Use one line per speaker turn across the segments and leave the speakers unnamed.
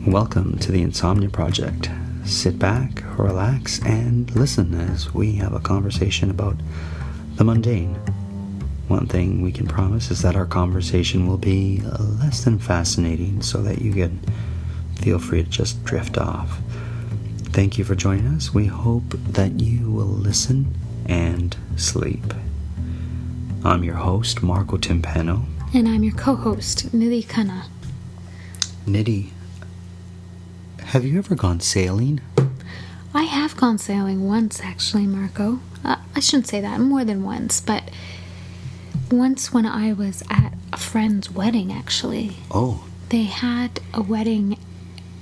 Welcome to the Insomnia Project. Sit back, relax, and listen as we have a conversation about the mundane. One thing we can promise is that our conversation will be less than fascinating so that you can feel free to just drift off. Thank you for joining us. We hope that you will listen and sleep. I'm your host, Marco Timpano.
And I'm your co-host, Nidhi Khanna.
Nidhi, have you ever gone sailing?
I have gone sailing once, actually, Marco. I shouldn't say that, more than once, but once when I was at a friend's wedding, actually.
Oh.
They had a wedding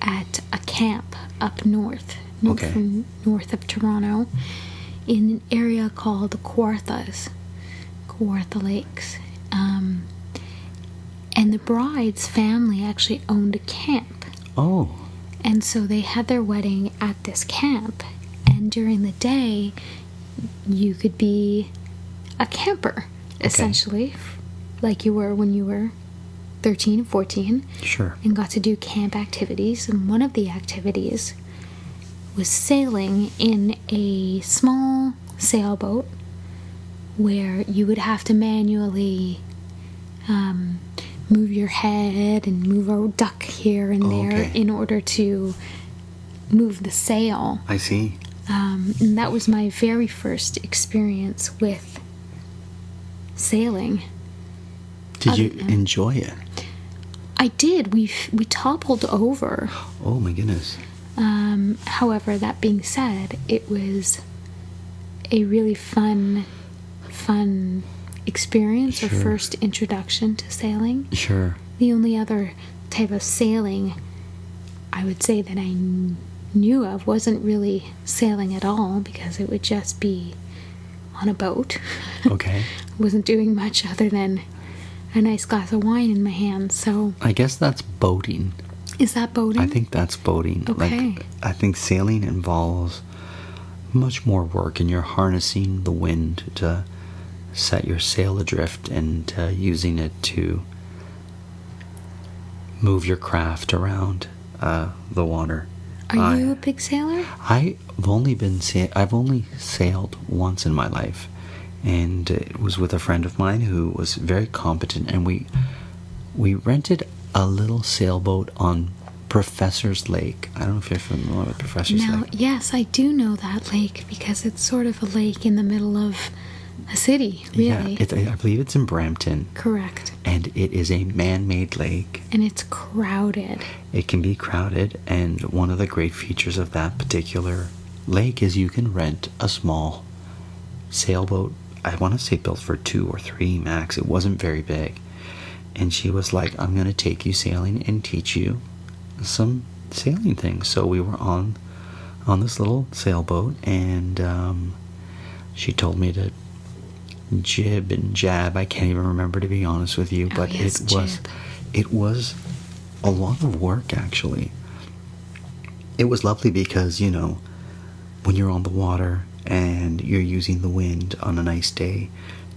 at a camp up north of Toronto, in an area called the Kawartha Lakes. And the bride's family actually owned a camp.
Oh.
And so they had their wedding at this camp. And during the day, you could be a camper, essentially, like you were when you were 13 and 14.
Sure.
And got to do camp activities. And one of the activities was sailing in a small sailboat where you would have to manually move your head and move a duck here and there in order to move the sail.
I see.
And that was my very first experience with sailing.
Did you enjoy it?
I did. We toppled over.
Oh my goodness.
However, that being said, it was a really fun experience,
Sure.
or first introduction to sailing.
Sure.
The only other type of sailing I would say that I knew of wasn't really sailing at all, because it would just be on a boat.
Okay.
Wasn't doing much other than a nice glass of wine in my hand. So
I guess that's boating.
is that boating?
I think that's boating.
Okay.
I think sailing involves much more work, and you're harnessing the wind to set your sail adrift and using it to move your craft around the water.
Are you a big sailor?
I've only sailed once in my life, and it was with a friend of mine who was very competent, and we rented a little sailboat on Professor's Lake. I don't know if you're familiar with Professor's Lake.
Yes, I do know that lake, because it's sort of a lake in the middle of a city, really.
Yeah, I believe it's in Brampton.
Correct.
And it is a man-made lake.
And it's crowded.
It can be crowded, and one of the great features of that particular lake is you can rent a small sailboat. I want to say built for 2 or 3 max. It wasn't very big. And she was like, I'm going to take you sailing and teach you some sailing things. So we were on this little sailboat, and she told me to jib and jab. I can't even remember, to be honest with you, but it was a lot of work, actually. It was lovely because, when you're on the water and you're using the wind on a nice day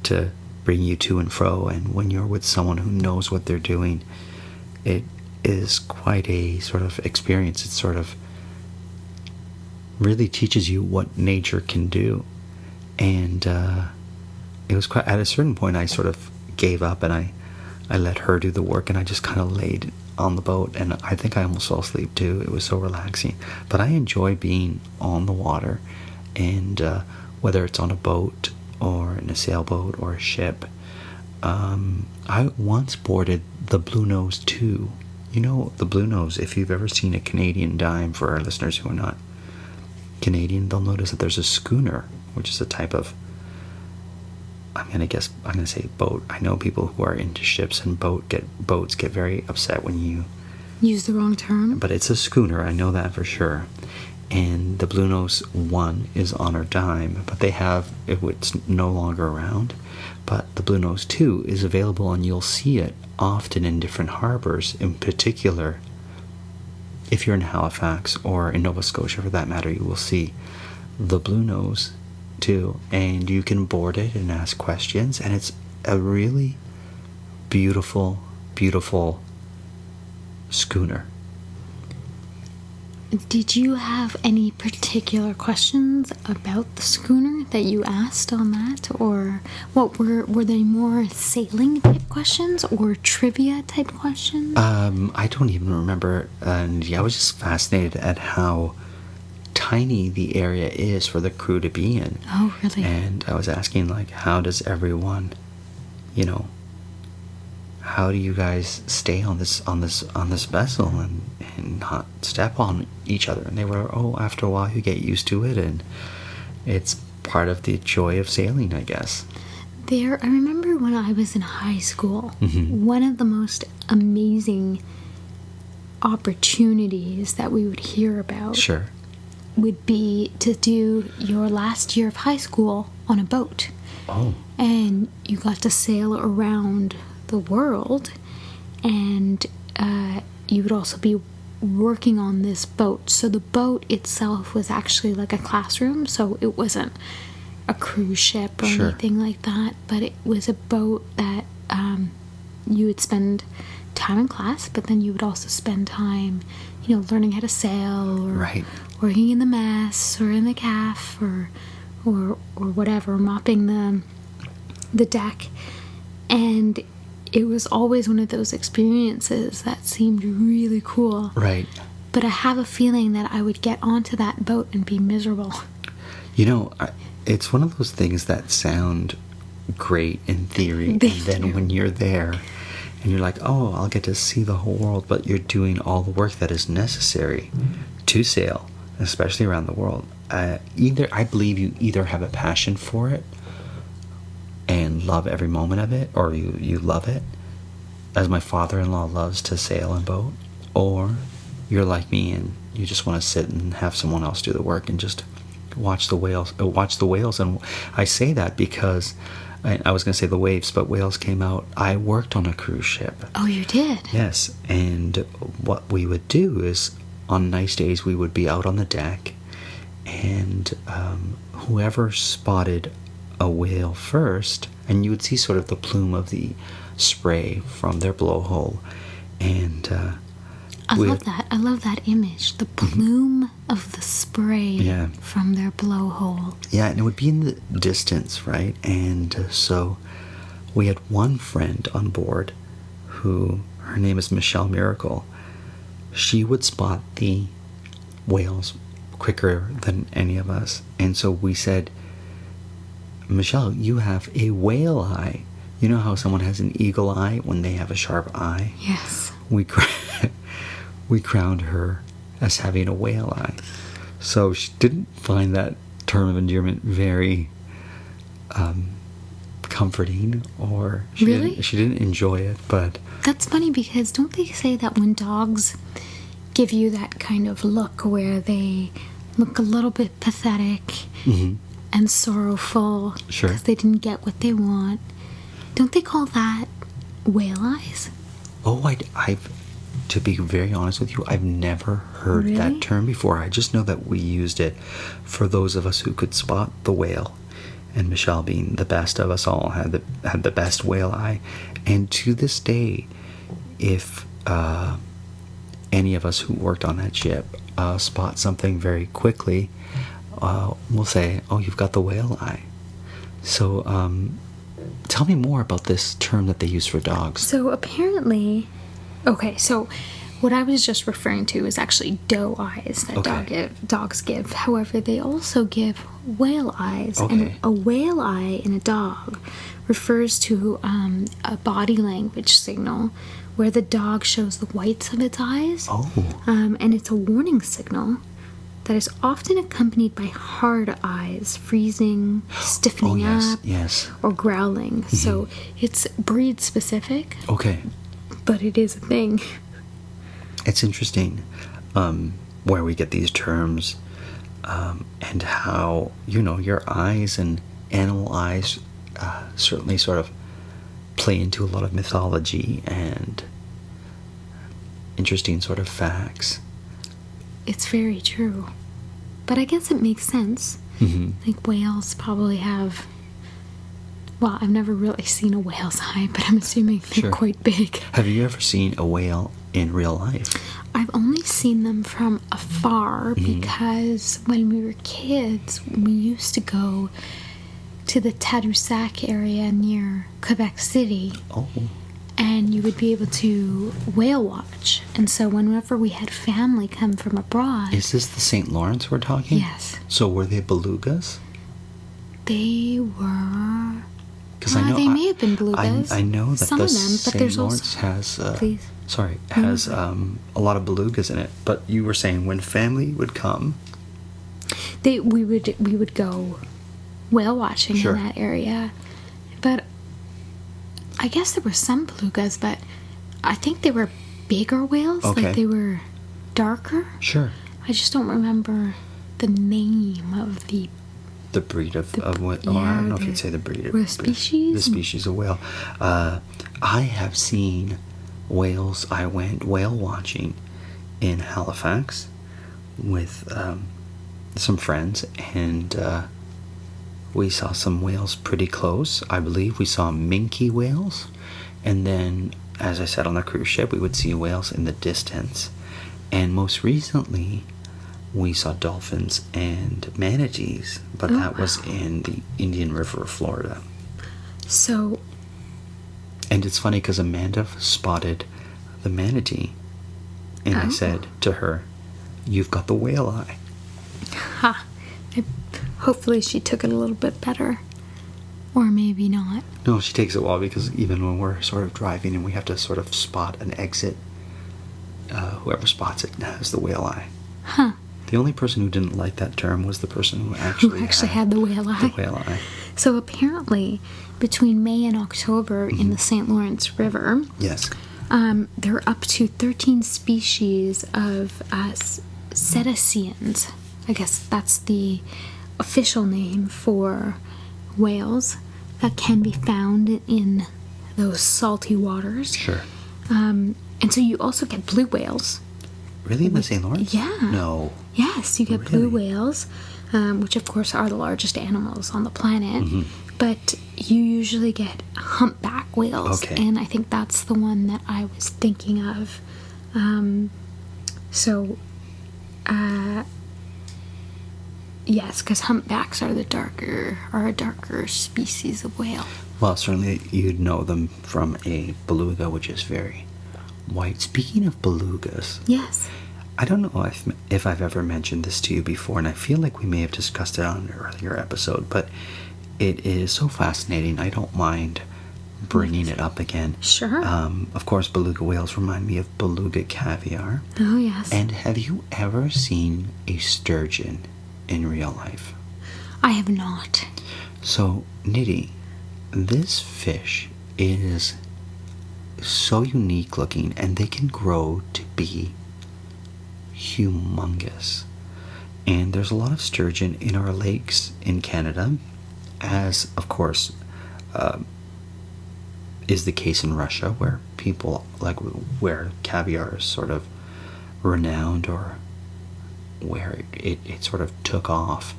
to bring you to and fro, and when you're with someone who knows what they're doing, it is quite a sort of experience. It sort of really teaches you what nature can do. And it was quite, at a certain point I sort of gave up, and I let her do the work, and I just kind of laid on the boat, and I think I almost fell asleep too. It was so relaxing. But I enjoy being on the water, and whether it's on a boat or in a sailboat or a ship. I once boarded the Blue Nose 2. You know, the Blue Nose, if you've ever seen a Canadian dime, for our listeners who are not Canadian, they'll notice that there's a schooner, which is a type of, I'm gonna say boat. I know people who are into ships and boats get very upset when you
use the wrong term.
But it's a schooner, I know that for sure. And the Blue Nose 1 is on our dime, but it's no longer around. But the Blue Nose 2 is available, and you'll see it often in different harbors. In particular, if you're in Halifax or in Nova Scotia, for that matter, you will see the Blue Nose 2, and you can board it and ask questions, and it's a really beautiful schooner.
did you have any particular questions about the schooner that you asked on that? Or what were they more sailing type questions or trivia type questions?
I don't even remember. And yeah, I was just fascinated at how tiny the area is for the crew to be in.
Oh, really?
And I was asking, like, how does everyone, you know, how do you guys stay on this vessel and not step on each other? And they were, oh, after a while you get used to it, and it's part of the joy of sailing, I guess.
I remember when I was in high school,
Mm-hmm.
one of the most amazing opportunities that we would hear about
Sure.
would be to do your last year of high school on a boat.
Oh.
And you got to sail around the world, and you would also be working on this boat. So the boat itself was actually like a classroom, so it wasn't a cruise ship or
Sure.
anything like that, but it was a boat that you would spend time in class, but then you would also spend time, learning how to sail, or
Right.
working in the mess or in the calf, or whatever, mopping the deck. And it was always one of those experiences that seemed really cool.
Right.
But I have a feeling that I would get onto that boat and be miserable.
It's one of those things that sound great in theory,
They
and then
do.
when you're there and you're like, oh, I'll get to see the whole world, but you're doing all the work that is necessary to sail, especially around the world. I believe you either have a passion for it and love every moment of it, or you love it, as my father-in-law loves to sail and boat, or you're like me and you just want to sit and have someone else do the work and just watch the whales. And I say that because I was going to say the waves, but whales came out. I worked on a cruise ship.
Oh, you did?
Yes, and what we would do is, on nice days, we would be out on the deck, and whoever spotted a whale first, and you would see sort of the plume of the spray from their blowhole, and
I love that. I love that image. The plume of the spray
Yeah.
from their blowhole.
Yeah, and it would be in the distance, right? And so we had one friend on board her name is Michelle Miracle. She would spot the whales quicker than any of us. And so we said, Michelle, you have a whale eye. You know how someone has an eagle eye when they have a sharp eye?
Yes.
We crowned her as having a whale eye. So she didn't find that term of endearment very comforting, or
Really?
she didn't enjoy it. But
That's funny, because don't they say that when dogs give you that kind of look where they look a little bit pathetic and sorrowful
Sure.
because they didn't get what they want, don't they call that whale eyes?
I've to be very honest with you, I've never heard
Really?
that term before. I just know that we used it for those of us who could spot the whale, and Michelle, being the best of us all, had the best whale eye. And to this day, if any of us who worked on that ship spot something very quickly, we'll say, oh, you've got the whale eye. So tell me more about this term that they use for dogs.
So apparently, okay, so what I was just referring to is actually doe eyes that
Okay.
dogs give. However, they also give whale eyes.
Okay.
And a whale eye in a dog refers to a body language signal where the dog shows the whites of its eyes.
Oh.
And it's a warning signal that is often accompanied by hard eyes, freezing, stiffening
yes,
up,
yes.
or growling. So it's breed specific,
Okay.
but it is a thing.
It's interesting where we get these terms, and how, your eyes and animal eyes certainly sort of play into a lot of mythology and interesting sort of facts.
It's very true. But I guess it makes sense.
Mm-hmm.
Like whales probably have... Well, I've never really seen a whale's eye, but I'm assuming they're
Sure.
quite big.
Have you ever seen a whale in real life?
I've only seen them from afar because when we were kids, we used to go to the Tadoussac area near Quebec City.
Oh.
And you would be able to whale watch. And so whenever we had family come from abroad...
Is this the St. Lawrence we're talking?
Yes.
So were they belugas?
They were...
Because I know
they may have been belugas.
I know that
some
the
of them, but
St.
there's
Lawrence
also...
has...
Please.
Sorry, has a lot of belugas in it. But you were saying when family would come...
We would go whale watching
Sure.
in that area. But I guess there were some belugas, but I think they were bigger whales.
Okay.
Like they were darker.
Sure.
I just don't remember the name of the
breed of whale.
yeah,
Or I don't know if you'd say the breed.
Or species?
The species of whale. I have seen whales. I went whale watching in Halifax with some friends, and we saw some whales pretty close. I believe we saw minke whales, and then, as I said, on the cruise ship, we would see whales in the distance. And most recently, we saw dolphins and manatees, but that was in the Indian River of Florida.
So...
And it's funny because Amanda spotted the manatee, and I said to her, "You've got the whale eye."
Ha! Hopefully she took it a little bit better. Or maybe not.
No, she takes it well, because even when we're sort of driving and we have to sort of spot an exit, whoever spots it has the whale eye.
Huh.
The only person who didn't like that term was the person who actually
had the whale eye.
The whale eye.
So apparently, between May and October in the St. Lawrence River,
Yes.
there are up to 13 species of cetaceans. I guess that's the official name for whales that can be found in those salty waters.
Sure.
And so you also get blue whales.
Really, in the St. Lawrence?
Yeah.
No.
Yes, you get blue
Really?
whales, which of course are the largest animals on the planet.
Mm-hmm.
But you usually get humpback whales,
Okay.
and I think that's the one that I was thinking of. Yes, because humpbacks are a darker species of whale.
Well, certainly you'd know them from a beluga, which is very white. Speaking of belugas,
Yes.
I don't know if I've ever mentioned this to you before, and I feel like we may have discussed it on an earlier episode, but it is so fascinating. I don't mind bringing it up again.
Sure.
Of course, beluga whales remind me of beluga caviar.
Oh, yes.
And have you ever seen a sturgeon in real life?
I have not.
So, Nidhi, this fish is so unique looking, and they can grow to be humongous. And there's a lot of sturgeon in our lakes in Canada, as of course is the case in Russia, where people where caviar is sort of renowned, or where it sort of took off.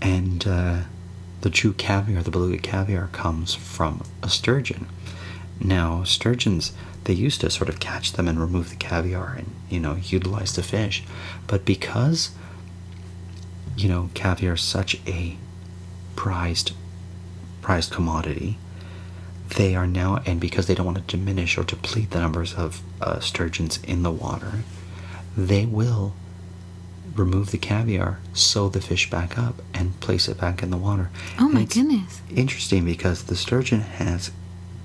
And the true caviar, the beluga caviar, comes from a sturgeon. Now, sturgeons, they used to sort of catch them and remove the caviar and, utilize the fish. But because, caviar is such a prized commodity, they are now, and because they don't want to diminish or deplete the numbers of sturgeons in the water, they will remove the caviar, sew the fish back up, and place it back in the water.
Oh,
And
my
it's
goodness.
interesting because the sturgeon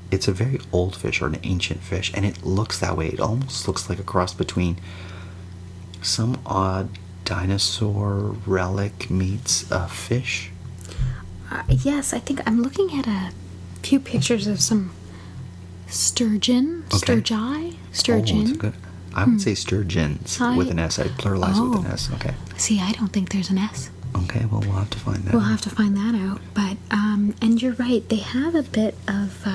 it's a very old fish, or an ancient fish, and it looks that way. It almost looks like a cross between some odd dinosaur relic meets a fish.
Yes, I think I'm looking at a few pictures of some sturgeon.
Okay.
Sturgeon.
Oh, that's good. I would say sturgeons with an S. I'd pluralize with an S. Okay.
See, I don't think there's an S.
Okay, well, we'll have to find that.
We'll have to find that out. But, and you're right, they have a bit of,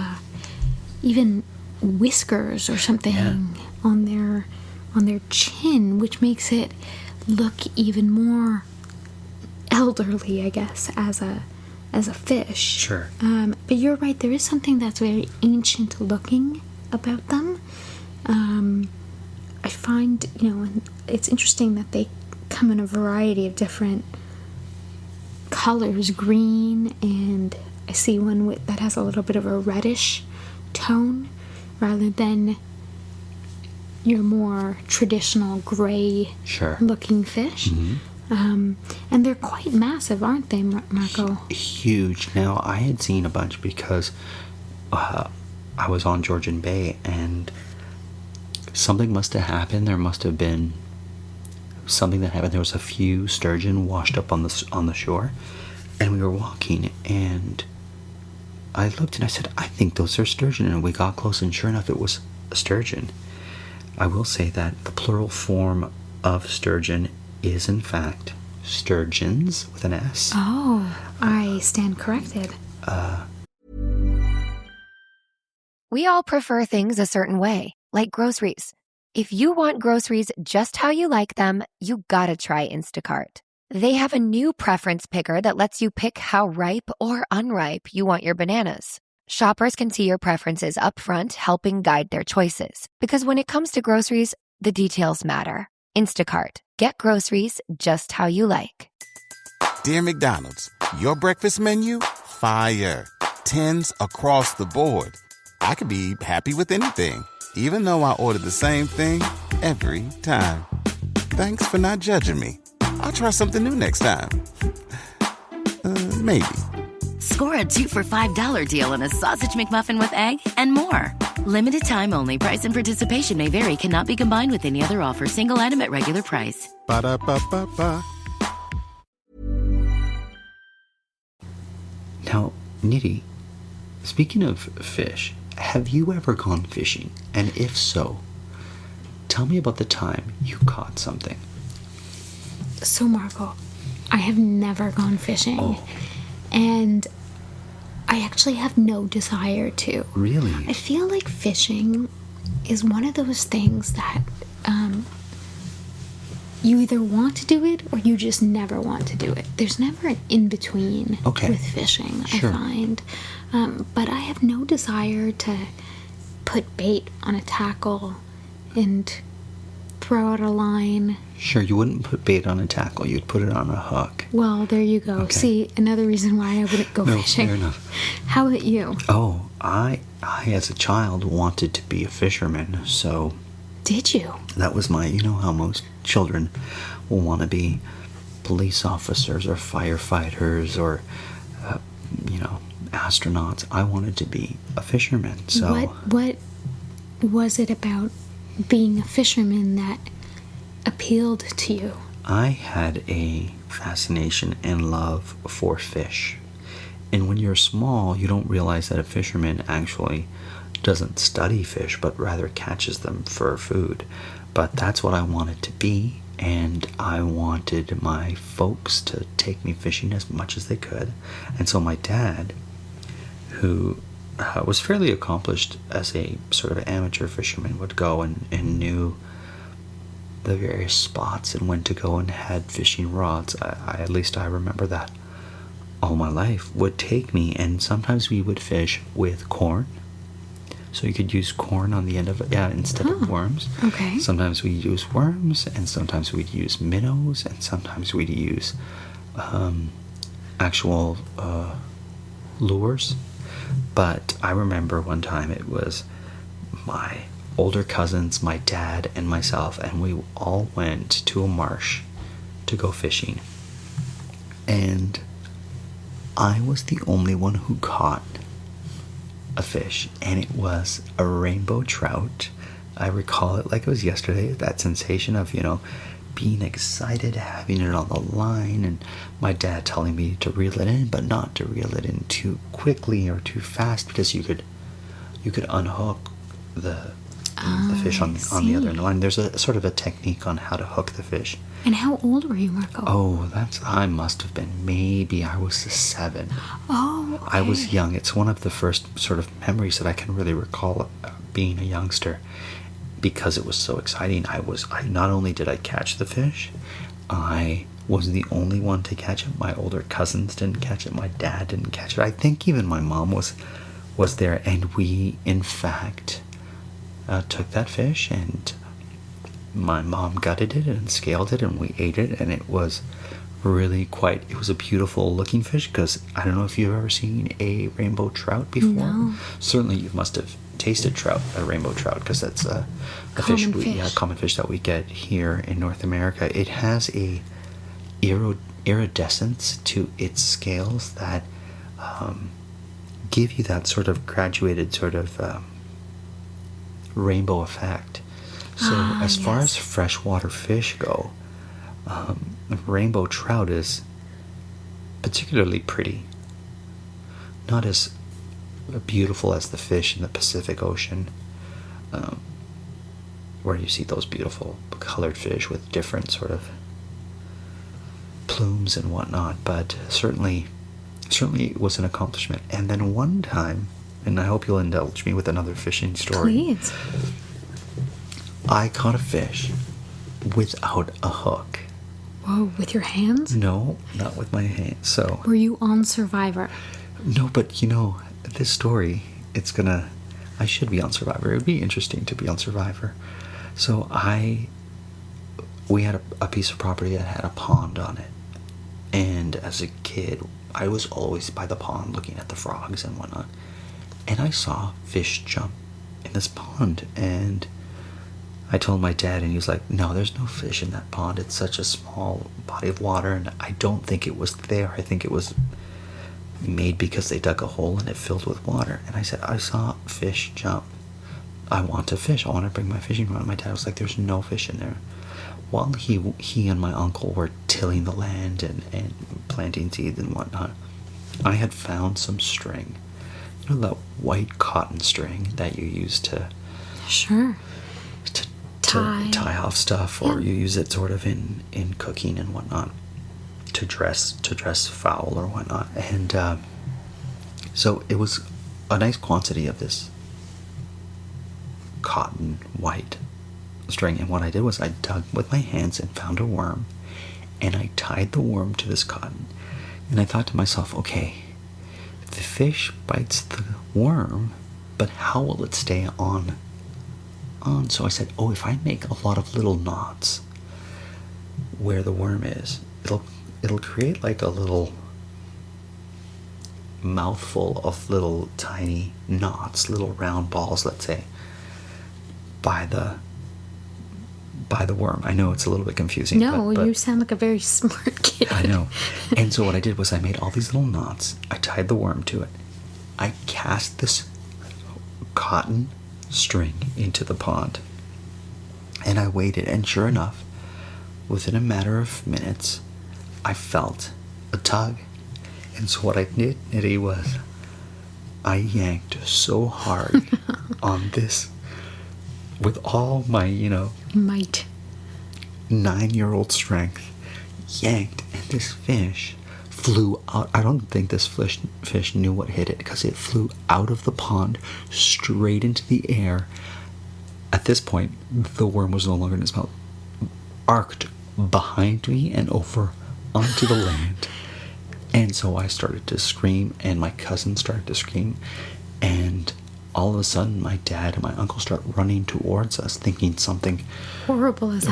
even whiskers or something on their chin, which makes it look even more elderly, I guess, as a fish.
Sure.
But you're right, there is something that's very ancient looking about them. find, it's interesting that they come in a variety of different colors, green, and I see one that has a little bit of a reddish tone rather than your more traditional gray looking fish. And they're quite massive, aren't they, Marco?
Huge. Now, I had seen a bunch because I was on Georgian Bay, and something must have happened. There must have been something that happened. There was a few sturgeon washed up on the shore, and we were walking, and I looked and I said, I think those are sturgeon. And we got close, and sure enough, it was a sturgeon. I will say that the plural form of sturgeon is, in fact, sturgeons with an S.
Oh, I stand corrected.
We all prefer things a certain way, like groceries. If you want groceries just how you like them, you gotta try Instacart. They have a new preference picker that lets you pick how ripe or unripe you want your bananas. Shoppers can see your preferences up front, helping guide their choices. Because when it comes to groceries, the details matter. Instacart. Get groceries just how you like.
Dear McDonald's, your breakfast menu? Fire. 10s across the board. I could be happy with anything, even though I ordered the same thing every time. Thanks for not judging me. I'll try something new next time. Maybe.
Score a 2 for $5 deal on a sausage McMuffin with egg and more. Limited time only. Price and participation may vary. Cannot be combined with any other offer. Single item at regular price.
Ba-da-ba-ba-ba.
Now, Nidhi, speaking of fish, have you ever gone fishing? And if so, tell me about the time you caught something.
So, Marco, I have never gone fishing.
Oh.
And I actually have no desire to.
Really?
I feel like fishing is one of those things that you either want to do it or you just never want to do it. There's never an in-between with fishing, I find. But I have no desire to put bait on a tackle and throw out a line.
Sure, you wouldn't put bait on a tackle. You'd put it on a hook.
Well, there you go.
Okay.
See, another reason why I wouldn't go fishing.
Fair enough.
How about you?
Oh, I as a child wanted to be a fisherman, so...
Did you?
That was my... You know how most children will want to be police officers or firefighters or, astronauts. I wanted to be a fisherman, so...
What was it about being a fisherman that appealed to you?
I had a fascination and love for fish. And when you're small, you don't realize that a fisherman actually doesn't study fish, but rather catches them for food. But that's what I wanted to be, and I wanted my folks to take me fishing as much as they could. And so my dad, who was fairly accomplished as a sort of amateur fisherman, would go and knew the various spots and when to go, and had fishing rods. At least I remember that all my life, would take me, and sometimes we would fish with corn. So you could use corn on the end of it, instead of worms.
Okay.
Sometimes we'd use worms, and sometimes we'd use minnows, and sometimes we'd use actual lures. But I remember one time it was my older cousins, my dad, and myself, and we all went to a marsh to go fishing. And I was the only one who caught a fish, and it was a rainbow trout. I recall it like it was yesterday, that sensation of, being excited, having it on the line, and my dad telling me to reel it in, but not to reel it in too quickly or too fast, because you could unhook the fish on the other end of the line. There's a sort of a technique on how to hook the fish.
And how old were you, Marco?
Oh, I must have been, maybe I was 7.
Oh, okay.
I was young. It's one of the first sort of memories that I can really recall being a youngster, because it was so exciting. I not only did I catch the fish, I was the only one to catch it. My older cousins didn't catch it. My dad didn't catch it. I think even my mom was there, and we, in fact, took that fish, and my mom gutted it and scaled it, and we ate it, and it was really it was a beautiful looking fish, because I don't know if you've ever seen a rainbow trout before.
No.
Certainly you must have tasted a rainbow trout, because that's a common fish that we get here in North America. It has a iridescence to its scales that give you that sort of graduated sort of rainbow effect. So as far as freshwater fish go, rainbow trout is particularly pretty. Not as beautiful as the fish in the Pacific Ocean, where you see those beautiful colored fish with different sort of plumes and whatnot, but certainly it was an accomplishment. And then one time, and I hope you'll indulge me with another fishing story.
Please.
I caught a fish without a hook.
Whoa, with your hands?
No, not with my hands. So.
Were you on Survivor?
No, but this story, I should be on Survivor. It would be interesting to be on Survivor. So we had a piece of property that had a pond on it. And as a kid, I was always by the pond looking at the frogs and whatnot. And I saw fish jump in this pond. And I told my dad, and he was like, no, there's no fish in that pond. It's such a small body of water, and I don't think it was there. I think it was made because they dug a hole and it filled with water. And I said, I saw fish jump. I want to fish. I want to bring my fishing rod. My dad was like, there's no fish in there. While he and my uncle were tilling the land and planting seeds and whatnot, I had found some string. You know that white cotton string that you use to...
Sure.
To tie off stuff, or you use it sort of in cooking and whatnot, to dress fowl or whatnot. And so it was a nice quantity of this cotton white string, and what I did was I dug with my hands and found a worm, and I tied the worm to this cotton. And I thought to myself, okay, the fish bites the worm, but how will it stay on? So I said, if I make a lot of little knots where the worm is, it'll create like a little mouthful of little tiny knots, little round balls, let's say, by the worm. I know it's a little bit confusing.
No,
but
you sound like a very smart kid.
I know. And so what I did was I made all these little knots. I tied the worm to it. I cast this cotton string into the pond, and I waited, and sure enough, within a matter of minutes, I felt a tug. And so what I did, Nidhi, was I yanked so hard on this with all my,
might,
9-year-old strength, yanked, and this fish flew out. I don't think this fish knew what hit it, because it flew out of the pond straight into the air. At this point, the worm was no longer in its mouth, arced behind me and over onto the land. And so I started to scream, and my cousin started to scream, and all of a sudden my dad and my uncle start running towards us, thinking something
horrible has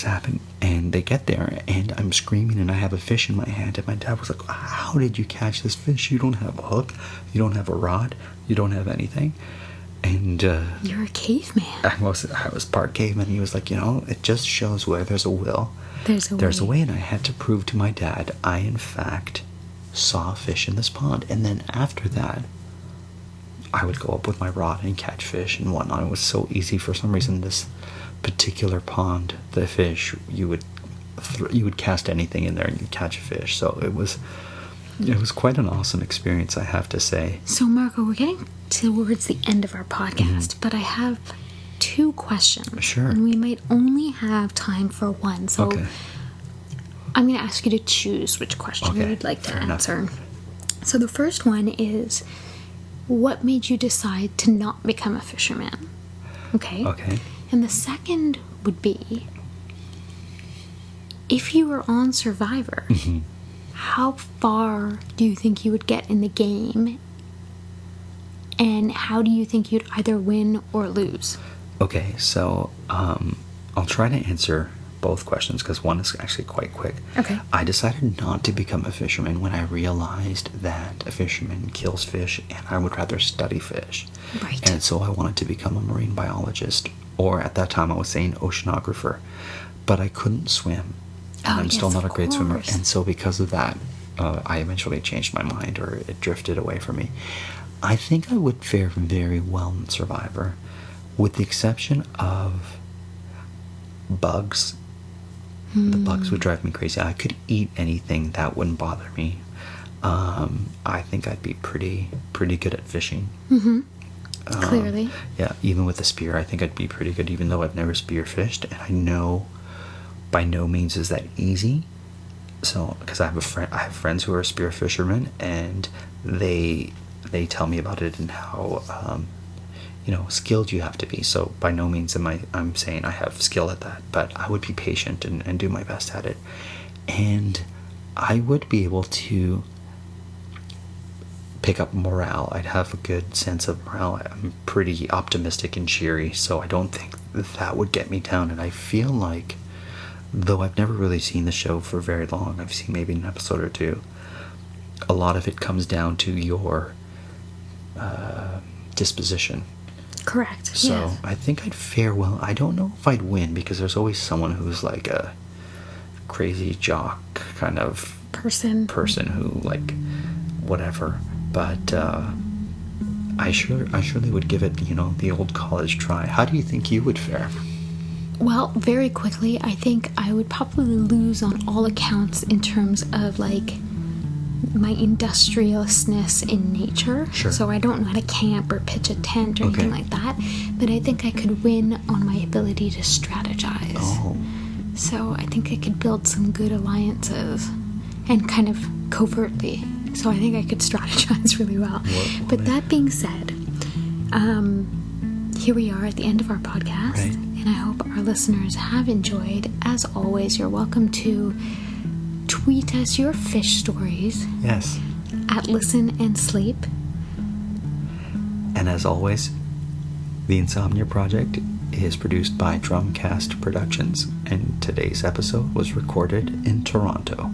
happened. And they get there, and I'm screaming, and I have a fish in my hand, and my dad was like, how did you catch this fish? You don't have a hook, you don't have a rod, you don't have anything. And you're a caveman.
I was part caveman. He was like, it just shows where there's a will, there's a way. And I had to prove to my dad I in fact saw a fish in this pond. And then after that, I would go up with my rod and catch fish and whatnot. It was so easy. For some reason, this particular pond, the fish, you would cast anything in there and you'd catch a fish. So it was quite an awesome experience, I have to say.
So Marco, we're getting towards the end of our podcast, but I have 2 questions.
Sure.
And we might only have time for one. So
okay.
I'm going to ask you to choose which question you would like to answer. So the first one is, what made you decide to not become a fisherman? Okay. And the second would be, if you were on Survivor, how far do you think you would get in the game? And how do you think you'd either win or lose?
Okay, so I'll try to answer both questions because one is actually quite quick.
Okay.
I decided not to become a fisherman when I realized that a fisherman kills fish and I would rather study fish.
Right.
And so I wanted to become a marine biologist, or at that time I was saying oceanographer, but I couldn't swim. And I'm still not a great swimmer. And so because of that, I eventually changed my mind, or it drifted away from me. I think I would fare very well in Survivor, with the exception of bugs. The bugs would drive me crazy. I could eat anything, that wouldn't bother me. I think I'd be pretty good at fishing.
Clearly.
Yeah, even with a spear, I think I'd be pretty good, even though I've never spear fished, and I know by no means is that easy. So, because I have friends who are spear fishermen, and they tell me about it and how skilled you have to be. So by no means I'm saying I have skill at that, but I would be patient and do my best at it, and I would be able to pick up morale. I'd have a good sense of morale. I'm pretty optimistic and cheery, so I don't think that would get me down. And I feel like, though I've never really seen the show for very long, I've seen maybe an episode or two, a lot of it comes down to your disposition.
Correct.
So
yes.
I think I'd fare well. I don't know if I'd win, because there's always someone who's like a crazy jock kind of person who, like, whatever. But I surely would give it, the old college try. How do you think you would fare?
Well, very quickly, I think I would probably lose on all accounts in terms of, like, my industriousness in nature.
Sure.
So I don't know how to camp or pitch a tent or anything like that. But I think I could win on my ability to strategize.
Oh.
So I think I could build some good alliances, and kind of covertly. So I think I could strategize really well. But that being said, here we are at the end of our podcast.
Right.
And I hope our listeners have enjoyed. As always, you're welcome to tweet us your fish stories.
Yes.
At Listen and Sleep.
And as always, the Insomnia Project is produced by Drumcast Productions, and today's episode was recorded in Toronto.